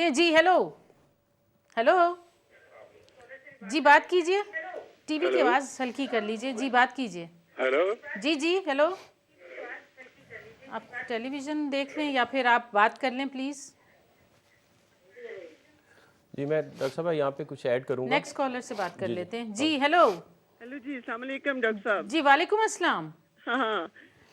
हैं। जी hello hello, जी बात कीजिए, टीवी की आवाज़ हल्की कर लीजिए। जी बात कीजिए। हेलो जी जी हेलो, आप टेलीविज़न देख लें या फिर आप बात कर लें प्लीज़। जी मैं डॉक्टर साहब यहाँ पे कुछ ऐड करूँगा। नेक्स्ट कॉलर से बात कर जी लेते हैं। हाँ। जी हेलो। हेलो जी, अस्सलाम वालेकुम डॉक्टर साहब। जी वालेकुम अस्सलाम। हाँ हाँ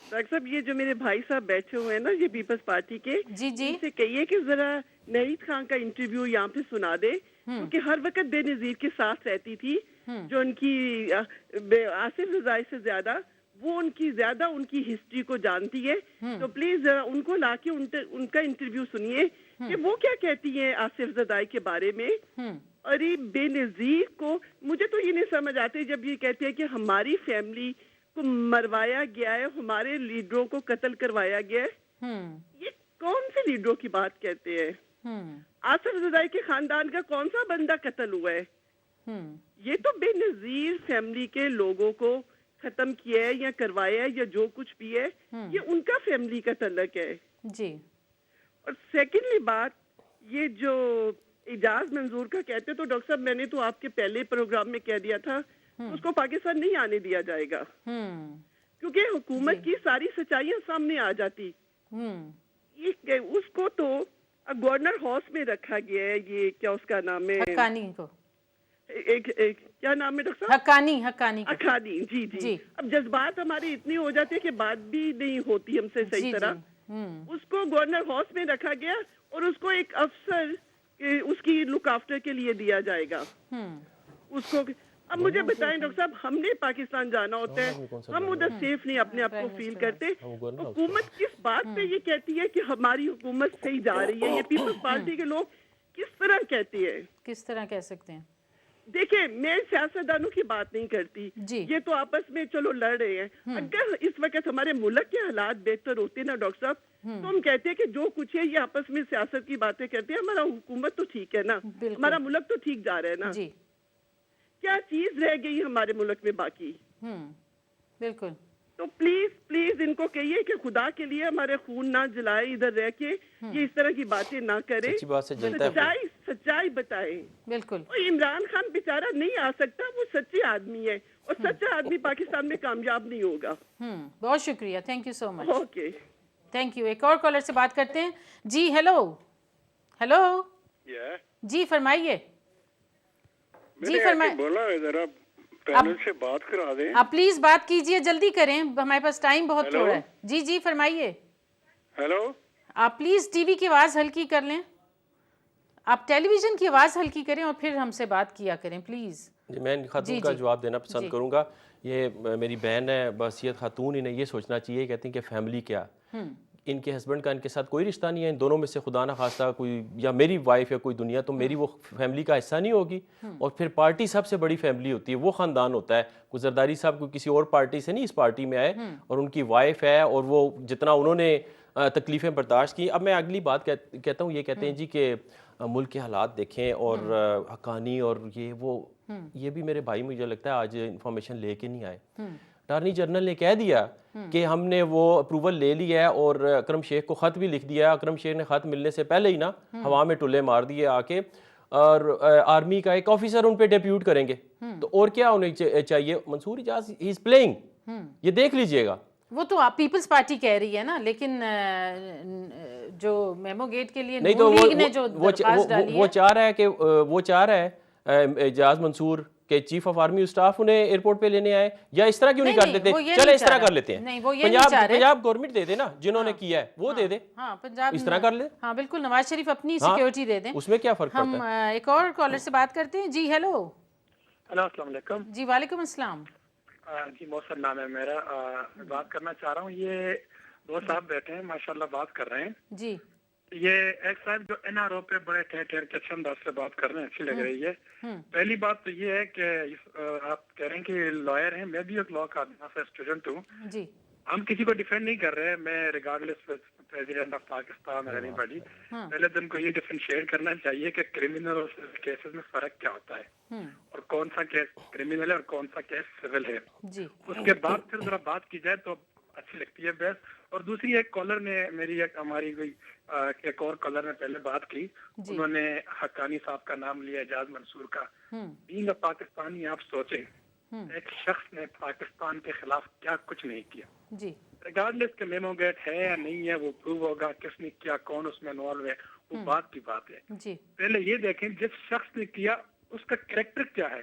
डॉक्टर साहब, ये जो मेरे भाई साहब बैठे हुए हैं ना, ये पीपल्स पार्टी के, जी जी। इनसे कहिए कि जरा नईद खान का इंटरव्यू यहाँ पे सुना दे, क्योंकि हर वक्त बेनजीर के साथ रहती थी। जो उनकी आसिफ रजाई से ज्यादा वो उनकी हिस्ट्री को जानती है। तो प्लीज जरा उनको लाके उनका इंटरव्यू सुनिए कि वो क्या कहती है आसिफ रजाई के बारे में। अरे बेनजीर को मुझे तो ये नहीं समझ आती जब ये कहते हैं कि हमारी फैमिली को मरवाया गया है, हमारे लीडरों को कत्ल करवाया गया है। ये कौन से लीडरों की बात कहते हैं? आसिफ रजाई के खानदान का कौन सा बंदा कत्ल हुआ है? ये तो बेनजीर फैमिली के लोगों को खत्म किया है या करवाया है या जो कुछ भी है, ये उनका फैमिली का तल्लक है जी। और सेकेंडली बात, ये जो इजाज मंजूर का कहते, तो डॉक्टर साहब मैंने तो आपके पहले प्रोग्राम में कह दिया था उसको पाकिस्तान नहीं आने दिया जाएगा, क्योंकि हुकूमत की सारी सच्चाइयां सामने आ जाती। ये उसको तो गवर्नर हाउस में रखा गया है। ये क्या उसका नाम है? हक्कानी को। एक क्या नाम है डॉक्टर साहब? हक्कानी हक्कानी को। अखानी। जी जी जी। अब जज्बात हमारी इतनी हो जाती है कि बात भी नहीं होती हमसे सही जी तरह। जी। उसको गवर्नर हाउस में रखा गया और उसको एक अफसर उसकी लुक आफ्टर के लिए दिया जाएगा उसको। अब मुझे बताएं डॉक्टर साहब, हमने पाकिस्तान जाना होता है, हम उधर सेफ नहीं अपने आप को फील करते। हुकूमत किस बात पे ये कहती है कि हमारी हुकूमत सही जा रही है? ये पीपल्स पार्टी के लोग किस तरह कहते हैं? किस तरह कह सकते हैं? देखिए, मैं सियासतदानों की बात नहीं करती जी। ये तो आपस में चलो लड़ रहे हैं। अगर इस वक्त हमारे मुल्क के हालात बेहतर होते ना डॉक्टर साहब, तो हम कहते हैं कि जो कुछ है ये आपस में सियासत की बातें करते हैं, हमारा हुकूमत तो ठीक है ना, हमारा मुल्क तो ठीक जा रहा है ना। जी। क्या चीज रह गई हमारे मुल्क में बाकी? बिल्कुल। तो प्लीज प्लीज इनको कहिए कि खुदा के लिए हमारे खून ना जलाए, इधर रह के ये इस तरह की बातें ना करे, सच्ची बात से जलता है। सच्चाई बताए। बिल्कुल। और इमरान खान बेचारा नहीं आ सकता, वो सच्चे आदमी है और सच्चा आदमी पाकिस्तान में कामयाब नहीं होगा। बहुत शुक्रिया, thank you so much. Okay thank you. एक और कॉलर से बात करते हैं। जी हेलो हेलो। जी फरमाइए। जी फरमाइए। बोला जरा पैनल से बात करा दें। आप प्लीज बात कीजिए, जल्दी करें, हमारे पास टाइम बहुत थोड़ा है। जी जी फरमाइए। हेलो, आप प्लीज टीवी की आवाज़ हल्की कर लें, आप टेलीविज़न की आवाज़ हल्की करें और फिर हमसे बात किया करें प्लीज़। जी मैं इन खातून का जवाब देना पसंद करूँगा। ये मेरी बहन है, बस ये खातून, इन्हें ये सोचना चाहिए, कहती हैं कि फैमिली क्या, इनके हस्बैंड का इनके साथ कोई रिश्ता नहीं है, इन दोनों में से खुदा ना खास्ता कोई, या मेरी वाइफ या कोई दुनिया, तो मेरी वो फैमिली का हिस्सा नहीं होगी। और फिर पार्टी सबसे बड़ी फैमिली होती है, वो ख़ानदान होता है। गुजरदारी साहब को किसी और पार्टी से नहीं इस पार्टी में आए, और उनकी वाइफ है, और वो जितना उन्होंने तकलीफ़ें बर्दाश्त की। अब मैं अगली बात कहता हूँ, ये कहते हैं जी कि मुल्क के हालात देखें और हक्कानी और ये भी मेरे भाई मुझे लगता है आज इंफॉर्मेशन लेके नहीं आए। अटार्नी जनरल ने कह दिया कि हमने वो अप्रूवल ले लिया है और अकरम शेख को ख़त भी लिख दिया। अकरम शेख ने ख़त मिलने से पहले ही ना हवा में टुल्ले मार दिए आके, और आर्मी का एक ऑफिसर उन पे डेप्यूट करेंगे। तो और क्या उन्हें चाहिए? Mansoor Ijaz he is playing, ये देख लीजिएगा। वो तो आप पीपल्स पार्टी कह रही है ना, लेकिन जो मेमो गेट के लिए नहीं तो नून लीग ने जो दरख्वास्त डाली है, वो चाह रहा है इजाज मंसूर के चीफ ऑफ आर्मी स्टाफ उन्हें एयरपोर्ट पे लेने आए, या इस तरह क्यों नहीं कर देते? चले इस तरह कर लेते हैं। नहीं, वो ये नहीं चाह रहे। पंजाब गवर्नमेंट दे दे ना, जिन्होंने किया है वो दे दे। हाँ, पंजाब इस तरह कर ले। हाँ बिल्कुल, नवाज शरीफ अपनी सिक्योरिटी दे दें, उसमें क्या फर्क पड़ता है? हम एक और कॉलर से बात करते हैं। जी हेलो। हेलो, अस्सलाम वालेकुम। जी वालेकुम अस्सलाम। जी मौसम नाम है मेरा। मैं बात करना चाह रहा हूँ, ये दो साहब बैठे हैं माशाल्लाह बात कर रहे हैं। जी। ये एक साहब जो एनआरओ पे बड़े ठहर ठहर के अच्छे अंदाज से बात कर रहे हैं, अच्छी लग रही है। पहली बात तो ये है कि आप कह रहे हैं कि लॉयर हैं, मैं भी एक लॉ का स्टूडेंट हूँ। जी। हम किसी को डिफेंड नहीं कर रहे हैं, मैं रिगार्डलेस प्रेसिडेंट ऑफ पाकिस्तान और एनीबॉडी, पहले तो उनको ये डिफरेंशिएट करना चाहिए कि क्रिमिनल और सिविल केसेस में फर्क क्या होता है और कौन सा केस क्रिमिनल है और कौन सा केस सिविल है। जी। उसके बाद फिर जरा बात की जाए तो अच्छी लगती है बहस। और दूसरी एक कॉलर ने मेरी एक हमारी कोई एक और कॉलर ने पहले बात की, उन्होंने हक्कानी साहब का नाम लिया, एजाज मंसूर का। बीइंग अ पाकिस्तानी, आप सोचें एक शख्स ने पाकिस्तान के खिलाफ क्या कुछ नहीं किया जी, रिगार्डलेस के मेमोगेट है या नहीं है, वो प्रूव होगा, किसने किया, कौन उसमें इन्वॉल्व है, वो बात की बात है। जी, पहले ये देखें जिस शख्स ने किया उसका कैरेक्टर क्या है।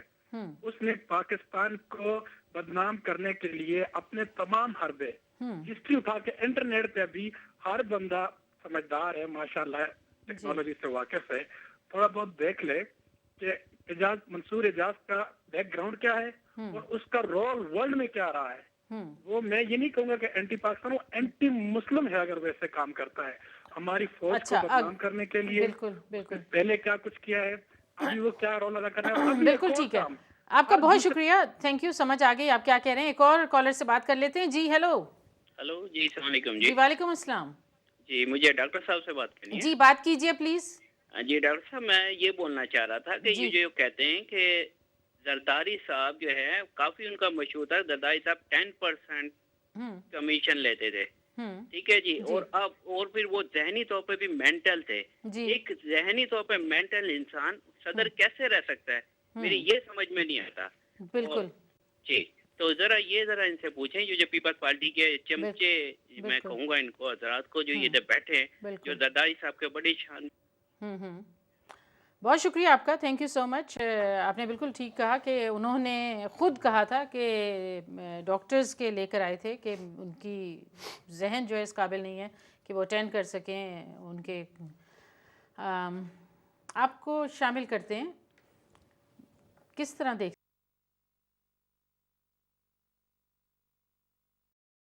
उसने पाकिस्तान को बदनाम करने के लिए अपने तमाम हरबे हिस्ट्री उठा के, इंटरनेट पे भी हर बंदा समझदार है माशाल्लाह, टेक्नोलॉजी से वाकिफ है, थोड़ा बहुत देख ले कि मंसूर एजाज का बैकग्राउंड क्या है और उसका रोल वर्ल्ड में क्या रहा है। वो मैं ये नहीं कहूंगा कि एंटी पाकिस्तान, वो एंटी मुस्लिम है अगर वैसे काम करता है। हमारी फौज अच्छा, को बदनाम करने के लिए बिल्कुल बिल्कुल पहले क्या कुछ किया है, अभी वो क्या रोल अदा कर रहा है। अभी बिल्कुल एक और ठीक है, काम, आपका बहुत शुक्रिया, थैंक यू, समझ आ गई आप क्या कह रहे हैं। एक और कॉलर से बात कर लेते हैं। जी हेलो। हेलो जी, अस्सलाम वालेकुम जी जी। वालेकुम अस्सलाम। जी, मुझे डॉक्टर साहब से बात करनी है। जी बात कीजिए प्लीज। जी डॉक्टर साहब, मैं ये बोलना चाह रहा था कि जी। ये जो कहते हैं कि जरदारी साहब जो है, काफी उनका मशहूर था, जरदारी साहब 10% कमीशन लेते थे, ठीक है जी। और अब और फिर वो जहनी तौर पे भी मेंटल थे। जी। एक जहनी तौर पे मेंटल इंसान सदर कैसे रह सकता है, मेरी ये समझ में नहीं आता। बिल्कुल जी, तो जरा इनसे पूछें, ये जो पीपल्स पार्टी के चमचे, मैं कहूँगा इनको हजरात को, जो ये इधर बैठे हैं, जो जरदारी साहब के बड़ी शान। बहुत शुक्रिया आपका, थैंक यू सो मच। आपने बिल्कुल ठीक कहा कि उन्होंने खुद कहा था कि डॉक्टर्स के लेकर आए थे कि उनकी जहन जो है इस काबिल नहीं है कि वो अटेंड कर सकें उनके। आपको शामिल करते हैं, किस तरह देख